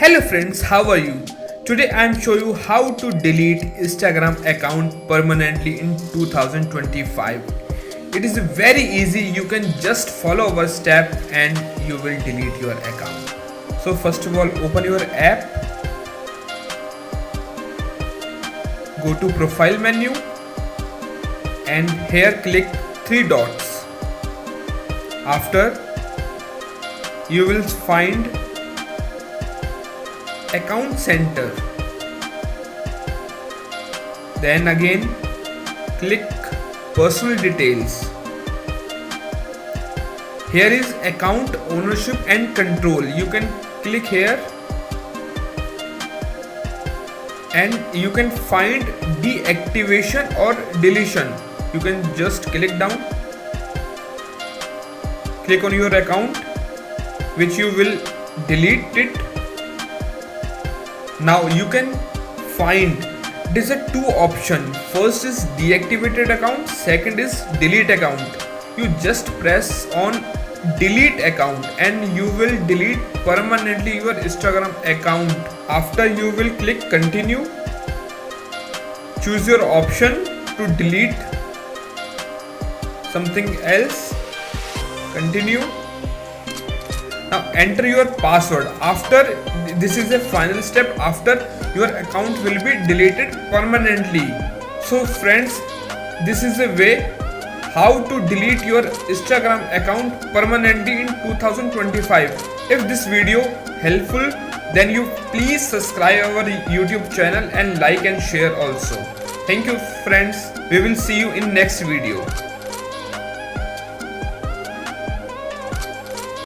Hello friends, how are you? Today I am show you how to delete Instagram account permanently in 2025. It is very easy. You can just follow our step and you will delete your account. So first of all, open your app. Go to profile menu and here click three dots. After you will find account center, then again click personal details. Here is account ownership and control. You can click here and you can find deactivation or deletion. You can just click down, click on your account which you will delete it. Now you can find there are two options. First is deactivated account, second is delete account. You just press on delete account and you will delete permanently your Instagram account. After you will click continue, choose your option to delete something else, continue. Now enter your password. After this is a final step, after your account will be deleted permanently. So friends, this is a way how to delete your Instagram account permanently in 2025. If this video helpful, then you please subscribe our YouTube channel and like and share also. Thank you friends. We will see you in next video.